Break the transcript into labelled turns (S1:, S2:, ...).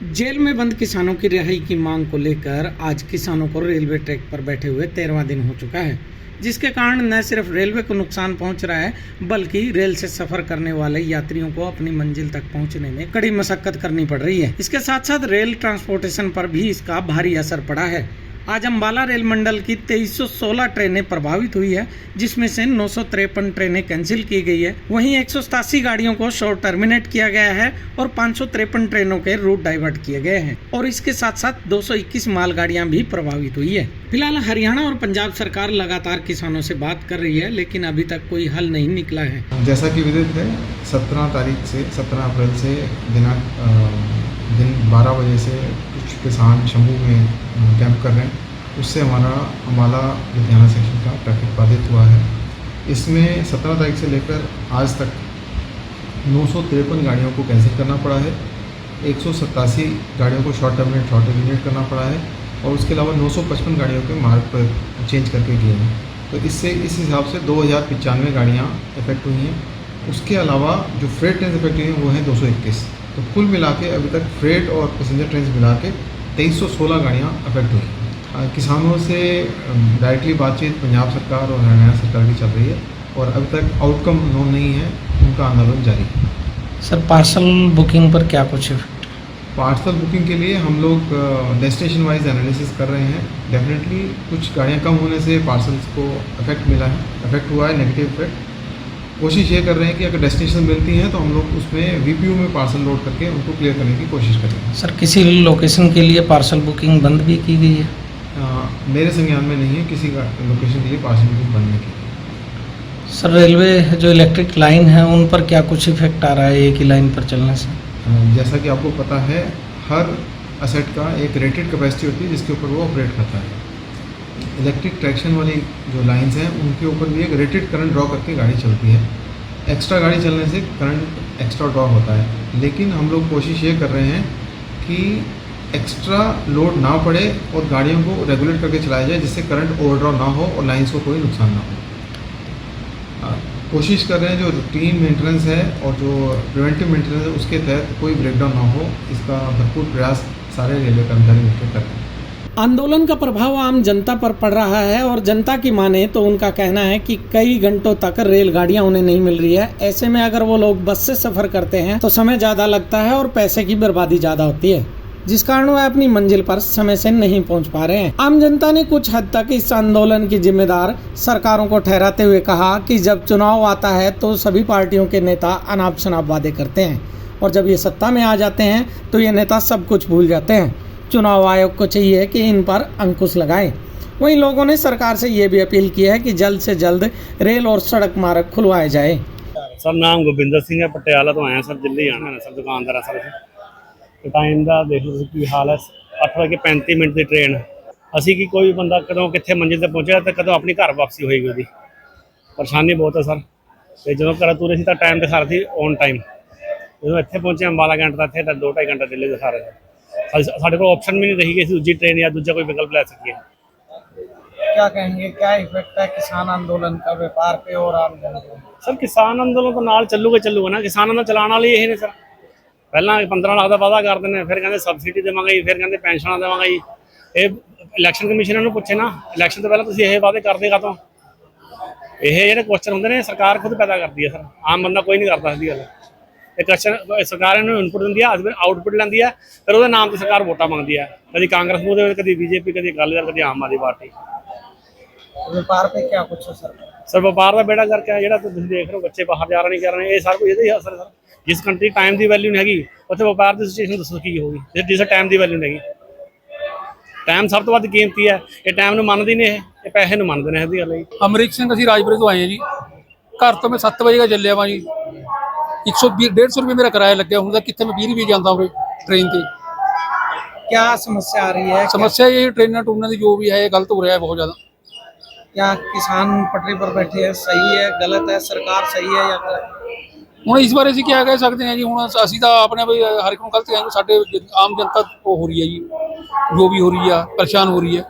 S1: Jail में बंद किसानों की रिहाई की मांग को लेकर आज किसानों को रेलवे ट्रैक पर बैठे हुए 13वां दिन हो चुका है, जिसके कारण न सिर्फ रेलवे को नुकसान पहुंच रहा है बल्कि रेल से सफर करने वाले यात्रियों को अपनी मंजिल तक पहुंचने में कड़ी मशक्कत करनी पड़ रही है। इसके साथ साथ रेल ट्रांसपोर्टेशन पर भी इसका भारी असर पड़ा है। आज अंबाला रेल मंडल की 2316 ट्रेनें प्रभावित हुई है, जिसमें से 953 ट्रेनें कैंसिल की गई है। वहीं 187 गाड़ियों को शॉर्ट टर्मिनेट किया गया है और 553 ट्रेनों के रूट डाइवर्ट किए गए हैं और इसके साथ साथ 221 मालगाड़ियां भी प्रभावित हुई है। फिलहाल हरियाणा और पंजाब सरकार लगातार किसानों से बात कर रही है, लेकिन अभी तक कोई हल नहीं निकला है।
S2: जैसा कि विदित है, 17 अप्रैल से दिन 12 बजे से कुछ किसान शंभू में कैंप कर रहे हैं। उससे हमारा अम्बाला लुधियाना सेक्शन का ट्रैफिक बाधित हुआ है। इसमें 17 तारीख से लेकर आज तक 953 गाड़ियों को कैंसिल करना पड़ा है, 187 गाड़ियों को शॉर्ट टर्मिनेट करना पड़ा है और उसके अलावा 955 गाड़ियों के मार्ग पर चेंज करके किए हैं। तो इससे इस हिसाब से 2095 गाड़ियाँ इफेक्ट हुई हैं। उसके अलावा जो फ्रेट ट्रेन इफेक्ट हुई हैं वो हैं 221। तो कुल मिला के अभी तक फ्रेट और पैसेंजर ट्रेन मिला के 2316 गाड़ियाँ अफेक्ट हुई। किसानों से डायरेक्टली बातचीत पंजाब सरकार और हरियाणा सरकार की चल रही है और अभी तक आउटकम नोन नहीं है, उनका आंदोलन जारी है।
S1: सर, पार्सल बुकिंग पर क्या कुछ इफेक्ट?
S2: पार्सल बुकिंग के लिए हम लोग डेस्टिनेशन वाइज एनालिसिस कर रहे हैं। डेफिनेटली कुछ गाड़ियाँ कम होने से पार्सल्स को इफेक्ट हुआ है, नेगेटिव इफेक्ट। कोशिश ये कर रहे हैं कि अगर डेस्टिनेशन मिलती हैं तो हम लोग उसमें वीपीयू में पार्सल लोड करके उनको क्लियर करने की कोशिश करेंगे।
S1: सर, किसी लोकेशन के लिए पार्सल बुकिंग बंद भी की गई है?
S2: मेरे संज्ञान में नहीं है किसी का लोकेशन के लिए पार्सल बुकिंग बंद नहीं की गई।
S1: सर, रेलवे जो इलेक्ट्रिक लाइन है उन पर क्या कुछ इफेक्ट आ रहा है एक ही लाइन पर चलने से?
S2: जैसा कि आपको पता है, हर असेट का एक रेटेड कैपेसिटी होती है जिसके ऊपर वो ऑपरेट करता है। इलेक्ट्रिक ट्रैक्शन वाली जो लाइंस हैं उनके ऊपर भी एक रेटेड करंट ड्रॉ करके गाड़ी चलती है। एक्स्ट्रा गाड़ी चलने से करंट एक्स्ट्रा ड्रॉ होता है, लेकिन हम लोग कोशिश ये कर रहे हैं कि एक्स्ट्रा लोड ना पड़े और गाड़ियों को रेगुलेट करके चलाया जाए जिससे करंट ओवरड्रॉ ना हो और लाइंस को कोई नुकसान ना हो। कोशिश कर रहे हैं जो रूटीन मेंटेनेंस है और जो प्रिवेंटिव मेंटेनेंस है उसके तहत कोई ब्रेकडाउन ना हो, इसका भरपूर प्रयास सारे रेलवे कर्मचारी मिलकर कर रहे हैं।
S1: आंदोलन का प्रभाव आम जनता पर पड़ रहा है और जनता की माने तो उनका कहना है कि कई घंटों तक रेलगाड़ियां उन्हें नहीं मिल रही है। ऐसे में अगर वो लोग बस से सफर करते हैं तो समय ज़्यादा लगता है और पैसे की बर्बादी ज़्यादा होती है, जिस कारण वह अपनी मंजिल पर समय से नहीं पहुंच पा रहे हैं। आम जनता ने कुछ हद तक इस आंदोलन की जिम्मेदार सरकारों को ठहराते हुए कहा कि जब चुनाव आता है तो सभी पार्टियों के नेता अनाप शनाप वादे करते हैं और जब ये सत्ता में आ जाते हैं तो ये नेता सब कुछ भूल जाते हैं। चुनाव आयोग को चाहिए कि इन पर अंकुश लगाए। वहीं लोगों ने सरकार से ये भी अपील की है कि जल्द से जल्द रेल और सड़क मार्ग खुलवाए जाए।
S3: सर, नाम गोबिंदर सिंह है, पटियाला तो आया सर, दिल्ली आना है सर, दुकानदार है सर। टाइम का देख लो की हाल है, 8:35 की ट्रेन। असी की कोई बंदा कदों कितने मंजिल तक पहुँचा तो कदों अपनी घर वापसी होएगी, वो परेशानी बहुत है सर। तो जो घर तुरे सी टाइम दिखा रही थी ऑन टाइम, जो इतने पहुँचे अंबाला घंटा इतने 2-2.5 घंटा दिल्ली दिखा रहे थे। साढ़े को ऑप्शन भी नहीं रही कि दूसरी ट्रेन या दूसरा कोई विकल्प ले सकिए।
S1: क्या कहेंगे, क्या इफेक्ट है किसान आंदोलन का व्यापार पे और आम जनता?
S3: सर, किसान अंदोलन तो नाल चलूगा ना, किसान अंदोलन चलाने वाले यही ने सर। पहला 15 लाख का वादा करते हैं, फिर कहते सबसिडी देवांगे, फिर कहते पेंशन देवांगे। ये इलैक्शन कमीशन ने पूछे ना, इलैक्शन तो पहले तुम ये वादे करते कातों? ये जो क्वेश्चन होंगे ने सरकार खुद पैदा करती है सर, आम बंदा कोई नहीं करता इसकी गल। क्वेश्चन सरकार इनपुट दी है, आउटपुट लेंदी है, फिर वो नाम तो सरकार वोटा मंगती है, कभी कांग्रेस मूव, कभी बीजेपी, कभी अकाली दल, कभी आम आदमी पार्टी।
S1: व्यापार पे क्या कुछ है
S3: सर? व्यापार का बेड़ा करके है, जो तुम देख रहे हो बच्चे बाहर जा रहे नहीं कर रहे, ये सारा कुछ यही असर सर। जिस कंट्री टाइम की वैल्यू नहीं हैगी उत्थे व्यापार की सिचुएशन दसो की होगी, जिस टाइम की वैल्यू नहीं हैगी। टाइम सब तो वध कीमती है, ये टाइम ਨੂੰ ਮੰਨਦੇ ਨੇ, ਇਹ ਪੈਸੇ ਨੂੰ ਮੰਨਦੇ ਨੇ। ਇਹਦੀ ਗੱਲ ਹੈ।
S4: ਅਮਰੀਕ ਸਿੰਘ, ਅਸੀਂ ਰਾਜਪੁਰੇ ਤੋਂ ਆਏ ਹਾਂ ਜੀ। ਘਰ ਤੋਂ ਮੈਂ 7 ਵਜੇ ਦਾ ਚੱਲਿਆ ਵਾਂ ਜੀ। 120-150 रुपये मेरा किराया लग गया। हूँ कितने मैं 20 रुपये जाता हूँ ट्रेन से।
S1: क्या समस्या आ रही है?
S4: समस्या ये ट्रेन टूरना की जो भी है गलत हो रहा है बहुत ज़्यादा।
S1: क्या किसान पटरी पर बैठे हैं, सही है गलत है, सरकार सही है या गलत?
S4: हूँ इस बारे असीं क्या कह सकते हैं जी। हूँ असीं तो अपने हर एक को गलत कहेंगे, साडे आम जनता हो रही है जी, जो भी हो रही है परेशान हो रही है।